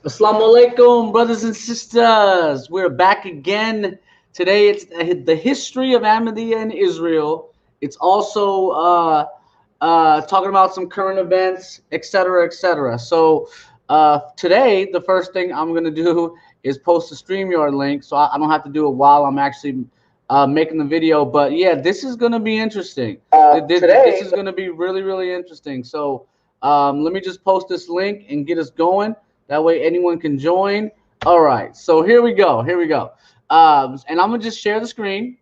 Assalamu alaikum, brothers and sisters. We're back again. Today it's the history of Ahmadiyya in Israel. It's also talking about some current events, etc., etc. So today, the first thing I'm going to do is post a StreamYard link so I don't have to do it while I'm actually making the video. But yeah, this is going to be interesting. This is going to be really, really interesting. So let me just post this link and get us going. That way anyone can join. All right, so here we go. Here we go. And I'm gonna just share the screen.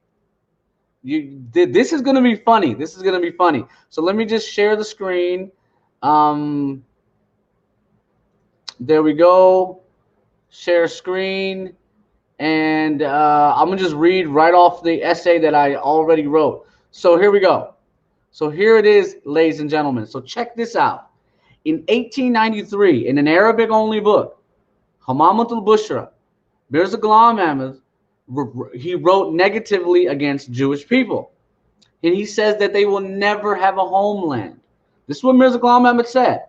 This is gonna be funny. This is gonna be funny. So let me just share the screen. Um, there we go. Share screen, and I'm gonna just read right off the essay that I already wrote. So here we go. So here it is, ladies and gentlemen. So check this out. In 1893, in an Arabic-only book, Hamamat al-Bushra, Mirza Ghulam Ahmad, he wrote negatively against Jewish people. And he says that they will never have a homeland. This is what Mirza Ghulam Ahmad said.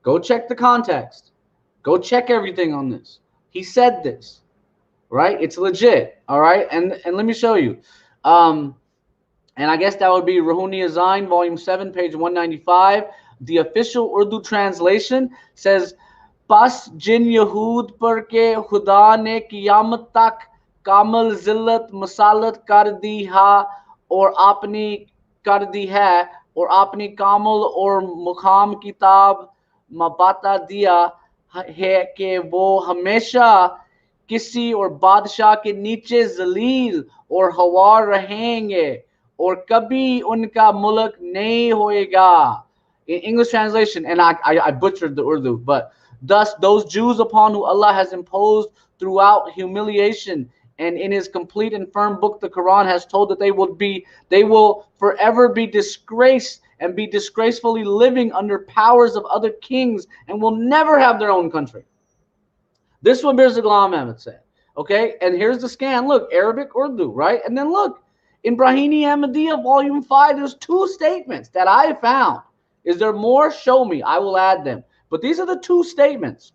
Go check the context. Go check everything on this. He said this, right? It's legit, all right? And let me show you. And I guess that would be Ruhuni Azain, Volume 7, page 195. The official Urdu translation says, बस जिन यहूद पर के खुदा ने क़यामत तक कामल ज़िल्लत मसालत कर दी है और अपनी कामल और मुकाम किताब में बता दिया है कि वो हमेशा किसी और बादशाह के नीचे जलील और हवा रहेंगे और कभी उनका मुल्क नहीं होएगा. In English translation, and I butchered the Urdu, but thus those Jews upon whom Allah has imposed throughout humiliation, and in his complete and firm book the Quran has told that they will forever be disgraced and be disgracefully living under powers of other kings and will never have their own country. This is what Mirza Ghulam Ahmad said. Okay, and here's the scan. Look, Arabic, Urdu, right? And then look, in Brahini Ahmadiyya, Volume 5, there's two statements that I found. Is there more? Show me. I will add them. But these are the two statements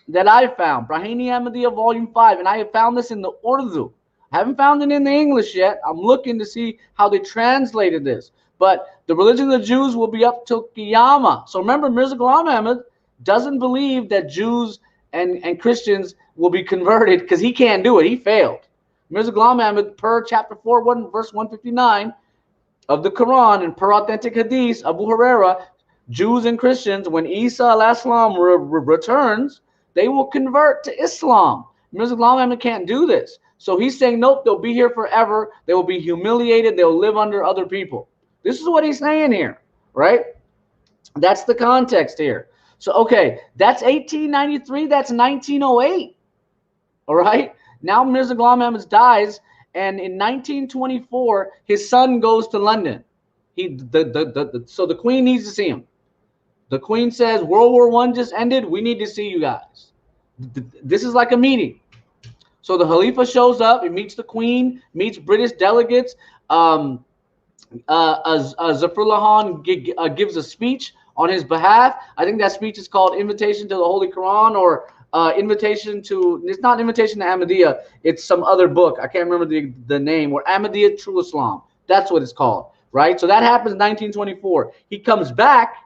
that I found. Brahini Ahmadiyya, Volume 5. And I have found this in the Urdu. I haven't found it in the English yet. I'm looking to see how they translated this. But the religion of the Jews will be up till Qiyamah. So remember, Mirza Ghulam Ahmad doesn't believe that Jews and Christians will be converted because he can't do it. He failed. Mirza Ghulam Ahmad, per chapter 4, verse 159, of the Quran and per authentic hadith, Abu Huraira, Jews and Christians, when Isa al-Islam returns, they will convert to Islam. Mirza Ghulam Ahmad can't do this. So he's saying, nope, they'll be here forever. They will be humiliated. They'll live under other people. This is what he's saying here, right? That's the context here. So, okay, that's 1893. That's 1908, all right? Now Mirza Ghulam Ahmad dies. And in 1924, his son goes to London. So the Queen needs to see him. The Queen says, World War I just ended. We need to see you guys. This is like a meeting. So the Khalifa shows up. He meets the Queen, meets British delegates. Zafrullah Khan gives a speech on his behalf. I think that speech is called Invitation to the Holy Quran, or invitation to, it's not Invitation to Ahmadiyya, it's some other book. I can't remember the name, or Ahmadiyya True Islam. That's what it's called, right? So that happens in 1924. He comes back,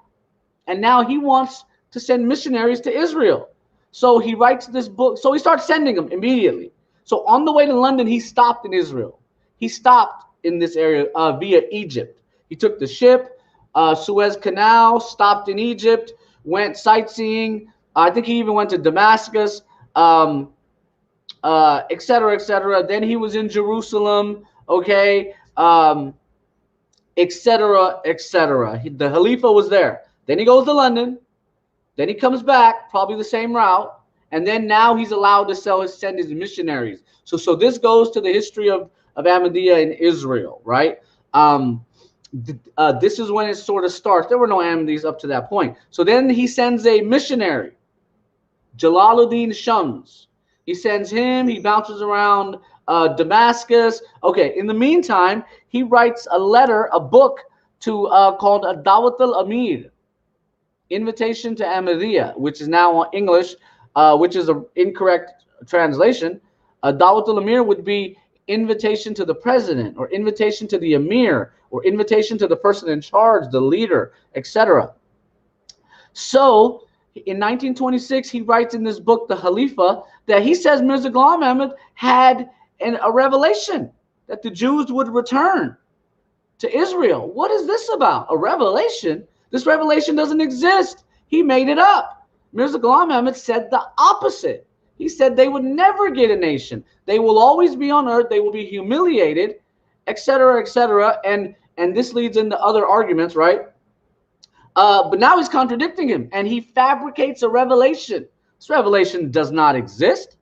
and now he wants to send missionaries to Israel. So he writes this book. So he starts sending them immediately. So on the way to London, he stopped in Israel. He stopped in this area via Egypt. He took the ship, Suez Canal, stopped in Egypt, went sightseeing. I think he even went to Damascus, et cetera, et cetera. Then he was in Jerusalem, okay, et cetera, et cetera. The Khalifa was there. Then he goes to London. Then he comes back, probably the same route. And then now he's allowed to send his missionaries. So this goes to the history of Ahmadiyya in Israel, right? This is when it sort of starts. There were no Ahmadiyyas up to that point. So then he sends a missionary, Jalaluddin Shams. He sends him. He bounces around Damascus. Okay, in the meantime, he writes a letter, a book to called Dawat al-Amir, Invitation to Ahmadiyya, which is now in English, which is an incorrect translation. Dawat al-Amir would be invitation to the president, or invitation to the Emir, or invitation to the person in charge, the leader, etc. So in 1926, he writes in this book, The Khalifa, that he says Mirza Ghulam Ahmad had a revelation that the Jews would return to Israel. What is this about? A revelation? This revelation doesn't exist. He made it up. Mirza Ghulam Ahmad said the opposite. He said they would never get a nation. They will always be on earth. They will be humiliated, etc., etc. And this leads into other arguments, right? But now he's contradicting him, and he fabricates a revelation. This revelation does not exist.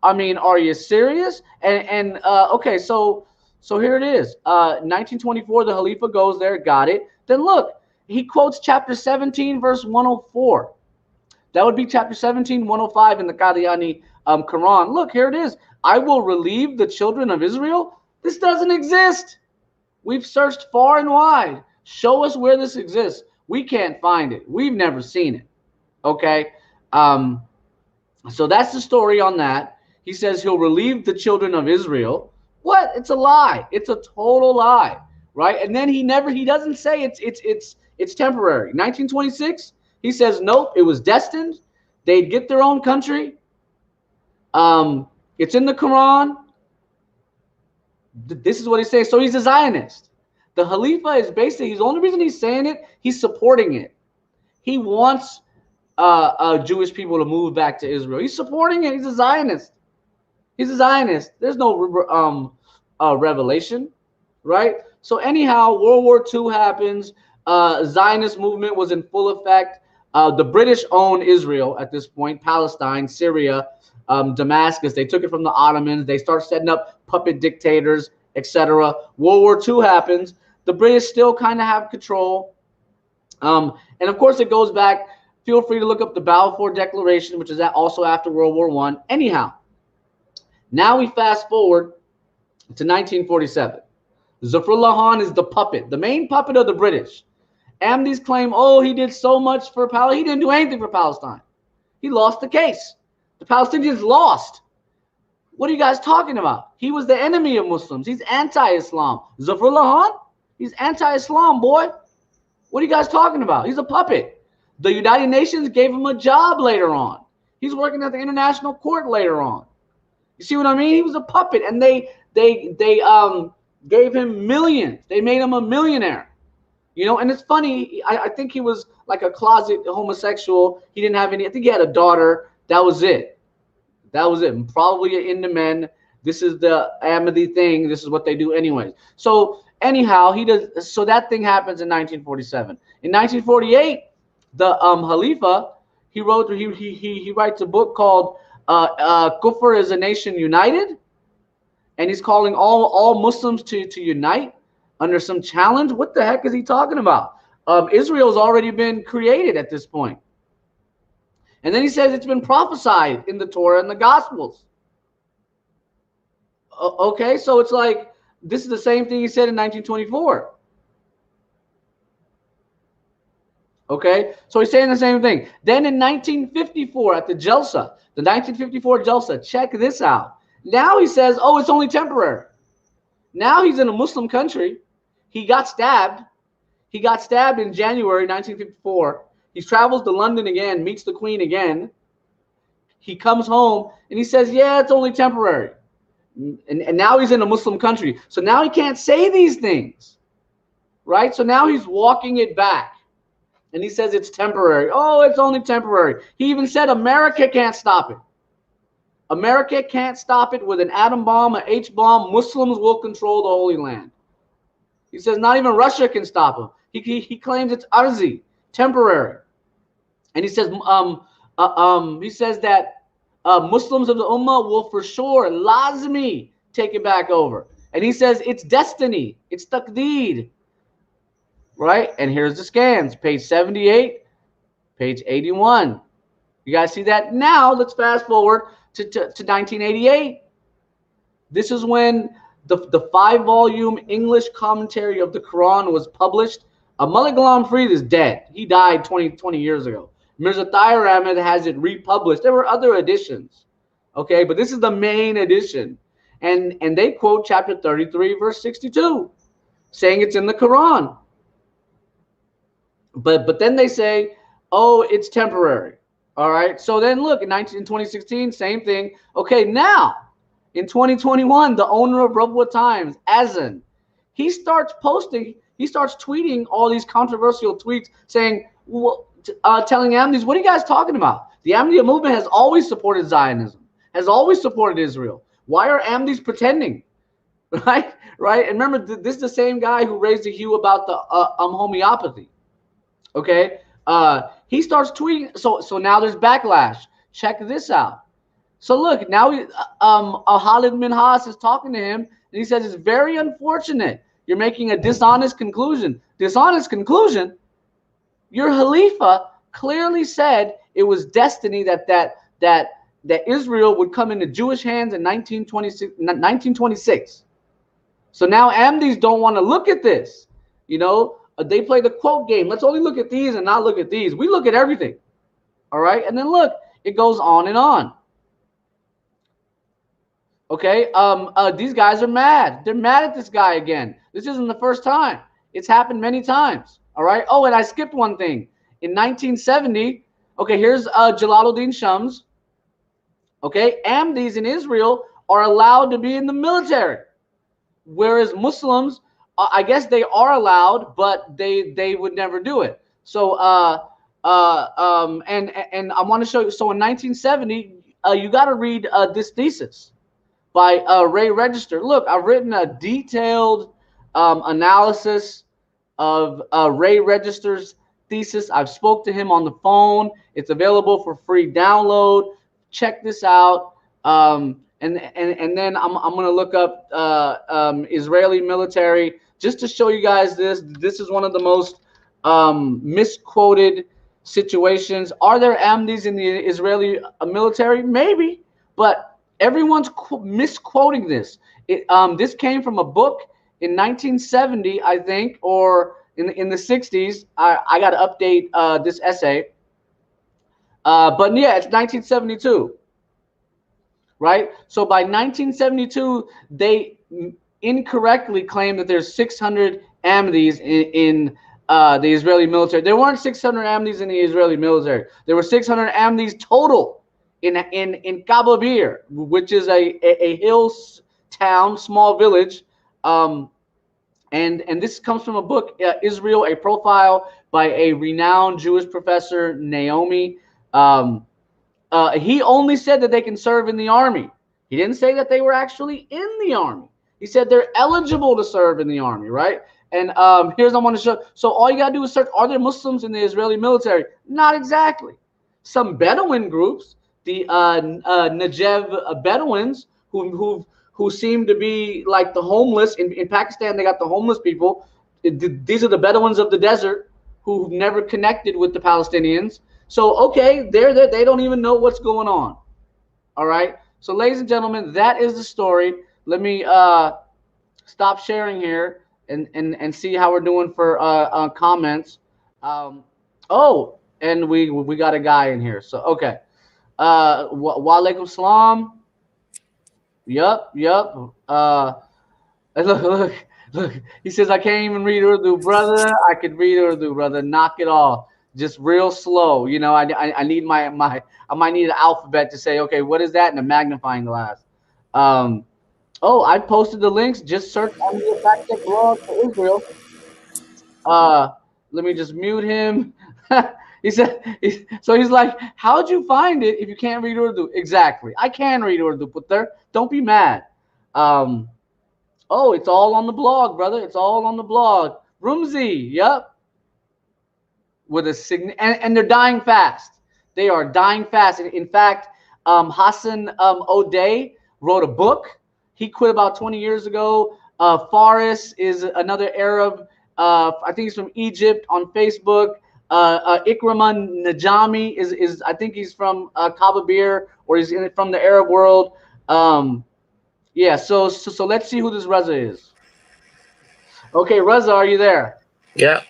I mean, are you serious? Okay, so here it is. 1924, the Khalifa goes there, got it. Then look, he quotes chapter 17, verse 104. That would be chapter 17, 105 in the Qadiani Quran. Look, here it is. I will relieve the children of Israel. This doesn't exist. We've searched far and wide. Show us where this exists. We can't find it. We've never seen it. Okay? So that's the story on that. He says he'll relieve the children of Israel. What? It's a lie. It's a total lie, right? And then he doesn't say it's temporary. 1926, he says nope, it was destined. They'd get their own country. It's in the Quran. This is what he says. So he's a Zionist. The Khalifa is basically, the only reason he's saying it, he's supporting it. He wants Jewish people to move back to Israel. He's supporting it. He's a Zionist. He's a Zionist. There's no revelation, right? So anyhow, World War II happens. Zionist movement was in full effect. The British own Israel at this point, Palestine, Syria, Damascus. They took it from the Ottomans. They start setting up puppet dictators, etc. World War II happens. The British still kind of have control. And of course, it goes back. Feel free to look up the Balfour Declaration, which is also after World War I. Anyhow, now we fast forward to 1947. Zafrullah Khan is the puppet, the main puppet of the British. Ahmadis claim, oh, he did so much for Palestine. He didn't do anything for Palestine. He lost the case. The Palestinians lost. What are you guys talking about? He was the enemy of Muslims. He's anti-Islam. Zafrullah Khan, he's anti-Islam, boy. What are you guys talking about? He's a puppet. The United Nations gave him a job later on. He's working at the International Court later on. You see what I mean? He was a puppet, and they gave him millions. They made him a millionaire. You know, and it's funny. I think he was like a closet homosexual. He didn't have any. I think he had a daughter. That was it. That was it. Probably into men. This is the Ahmadi thing. This is what they do anyways. So anyhow, he does. So that thing happens in 1947. In 1948, the Khalifa, he writes a book called Kufr is a Nation United, and he's calling all Muslims to unite under some challenge. What the heck is he talking about? Israel's already been created at this point. And then he says it's been prophesied in the Torah and the Gospels. Okay, so it's like, this is the same thing he said in 1924. Okay, so he's saying the same thing. Then in 1954 at the Jalsa, the 1954 Jalsa, check this out. Now he says, oh, it's only temporary. Now he's in a Muslim country. He got stabbed. He got stabbed in January 1954. He travels to London again, meets the Queen again. He comes home and he says, yeah, it's only temporary. And now he's in a Muslim country. So now he can't say these things, right? So now he's walking it back. And he says it's temporary. Oh, it's only temporary. He even said America can't stop it. America can't stop it with an atom bomb, an H-bomb. Muslims will control the Holy Land. He says not even Russia can stop him. He claims it's arzi, temporary. And he says that Muslims of the Ummah will for sure, lazmi, take it back over. And he says it's destiny, it's taqdeed. Right? And here's the scans, page 78, page 81. You guys see that? Now let's fast forward to 1988. This is when the 5-volume English commentary of the Quran was published. Mullah Ghulam Farid is dead. He died 20 years ago. Mirza Tahir Ahmed has it republished. There were other editions, okay, but this is the main edition. And they quote chapter 33, verse 62, saying it's in the Quran. But then they say, oh, it's temporary. All right. So then look, in 2016, same thing. Okay, now in 2021, the owner of Rebel Times, Azan, he starts tweeting all these controversial tweets saying, well, telling Ahmadis, what are you guys talking about? The Ahmadiyya movement has always supported Zionism, has always supported Israel. Why are Ahmadis pretending? Right? Right? And remember, this is the same guy who raised a hue about the homeopathy. Okay? He starts tweeting. So now there's backlash. Check this out. So look, now Khalid Minhas is talking to him, and he says it's very unfortunate. You're making a dishonest conclusion. Dishonest conclusion? Your Khalifa clearly said it was destiny that Israel would come into Jewish hands in 1926. So now Ahmadis don't want to look at this. You know, they play the quote game. Let's only look at these and not look at these. We look at everything. All right? And then look, it goes on and on. Okay, these guys are mad. They're mad at this guy again. This isn't the first time. It's happened many times. All right. Oh, and I skipped one thing. In 1970, okay, here's Jalaluddin Shams. Okay, Ahmadis in Israel are allowed to be in the military, whereas Muslims, I guess they are allowed, but they would never do it. So and I want to show you. So in 1970, you got to read this thesis by Ray Register. Look, I've written a detailed analysis of Ray Register's thesis. I've spoke to him on the phone. It's available for free download. Check this out. And then I'm gonna look up Israeli military just to show you guys this. This is one of the most misquoted situations. Are there Ahmadis in the Israeli military? Maybe, but everyone's misquoting this. This came from a book in 1970, I think, or in the 60s. I got to update this essay. But yeah, it's 1972, right? So by 1972, they incorrectly claimed that there's 600 Ahmadis in the Israeli military. There weren't 600 Ahmadis in the Israeli military. There were 600 Ahmadis total in Kababir, which is a hill town, small village. And this comes from a book, Israel, a profile by a renowned Jewish professor, Naomi. He only said that they can serve in the army. He didn't say that they were actually in the army. He said they're eligible to serve in the army, right? And here's what I want to show. So all you got to do is search, are there Muslims in the Israeli military? Not exactly. Some Bedouin groups, the Negev Bedouins, who seem to be like the homeless. In Pakistan, they got the homeless people. These are the Bedouins of the desert who've never connected with the Palestinians. So, okay, they're there. They don't even know what's going on. All right. So, ladies and gentlemen, that is the story. Let me stop sharing here and see how we're doing for comments. Oh, and we got a guy in here. So, okay. Wa alaikum salam. Yup. Look. He says, I can't even read Urdu, brother. I could read Urdu, brother. Knock it off. Just real slow. You know, I need I might need an alphabet to say, okay, what is that? And a magnifying glass. Oh, I posted the links. Just search Ahmadiyya Fact Check blog for Israel. Let me just mute him. He said, so he's like, how'd you find it if you can't read Urdu? Exactly. I can read Urdu, Putter. Don't be mad. Oh, it's all on the blog, brother. It's all on the blog. Rumzi, yep. With a and they're dying fast. They are dying fast. In fact, Hassan O'Day wrote a book. He quit about 20 years ago. Faris is another Arab. I think he's from Egypt on Facebook. Ikraman Najami is I think he's from Kababir, or he's from the Arab world. Yeah, so let's see who this Reza is. Okay, Reza, are you there? Yeah.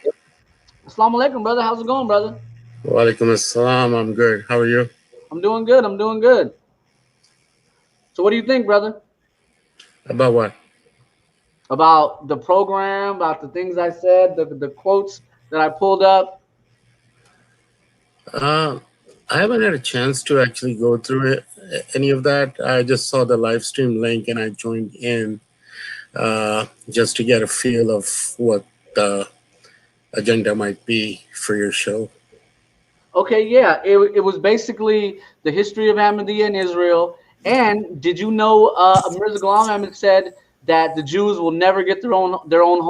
Assalamu alaikum, brother. How's it going, brother? Walaikum assalam. I'm good. How are you? I'm doing good. I'm doing good. So, what do you think, brother, About what? about the program, about the things I said, the quotes that I pulled up? Uh, I haven't had a chance to actually go through it, any of that. I just saw the live stream link and I joined in just to get a feel of what the agenda might be for your show. Okay, yeah, it was basically the history of Ahmadiyya in Israel. And did you know Mirza Ghulam Ahmad said that the Jews will never get their own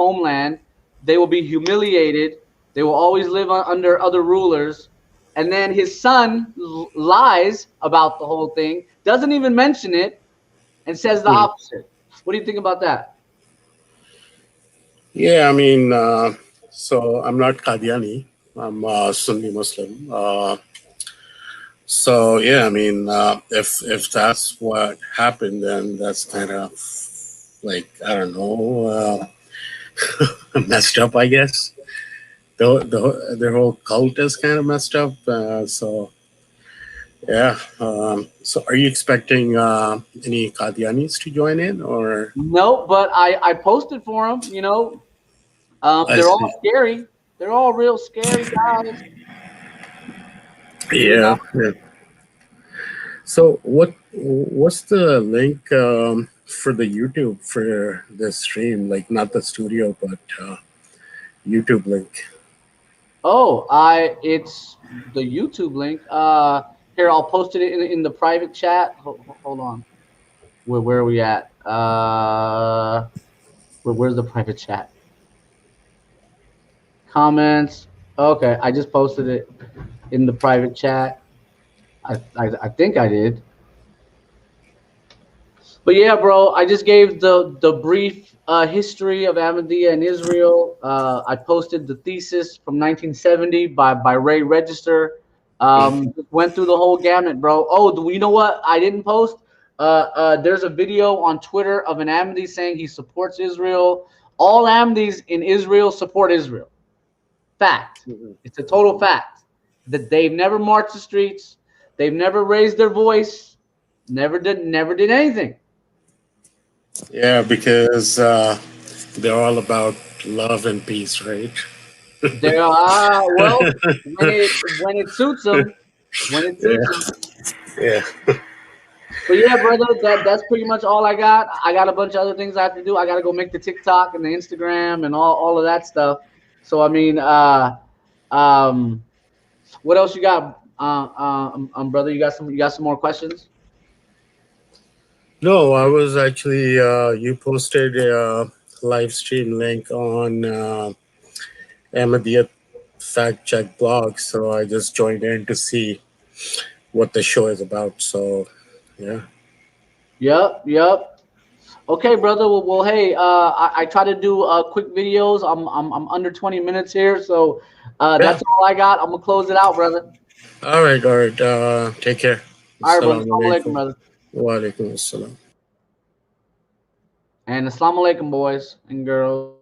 homeland. They will be humiliated. They will always live under other rulers. And then his son lies about the whole thing, doesn't even mention it, and says the Mhm. opposite. What do you think about that? Yeah, I mean, so I'm not Qadiani. I'm Sunni Muslim. So yeah, I mean, if that's what happened, then that's kind of like I don't know, messed up, I guess. Their whole cult is kind of messed up. So yeah. So are you expecting any Qadianis to join in, or No, but I posted for him. I They're see. all scary. They're all real scary guys. You know. Yeah. Yeah. So what's the link for the YouTube for this stream? Like not the studio, but YouTube link. It's the YouTube link. Here I'll post it in the private chat. Hold on. Where are we at? Where's the private chat? Comments. Okay, I just posted it in the private chat. I think I did. But yeah, bro, I just gave the brief history of Ahmadiyya in Israel. I posted the thesis from 1970 by Ray Register. Went through the whole gamut, bro. Oh, you know what? I didn't post. There's a video on Twitter of an Ahmadi saying he supports Israel. All Ahmadis in Israel support Israel. Fact. Mhm. It's a total fact that they've never marched the streets. They've never raised their voice. Never did anything. Yeah, because they're all about love and peace, right? There are well when it suits them, when it suits them. Yeah, yeah. But yeah, brother, that's pretty much all I got. I got a bunch of other things I have to do. I got to go make the TikTok and the Instagram and all of that stuff. So I mean, um, what else you got, brother? You got some more questions? No, I was actually you posted a live stream link on Ahmadiyyat fact check blog, so I just joined in to see what the show is about. So yeah. Yep. Okay, brother. Well, hey, I try to do quick videos. I'm under 20 minutes here, so Yeah. that's all I got. I'm gonna close it out, brother. All right, all right. Take care. All right, brother. Assalamu Assalamu alaikum, alaikum. brother. Wa alaikum assalam. And assalamu alaikum, boys and girls.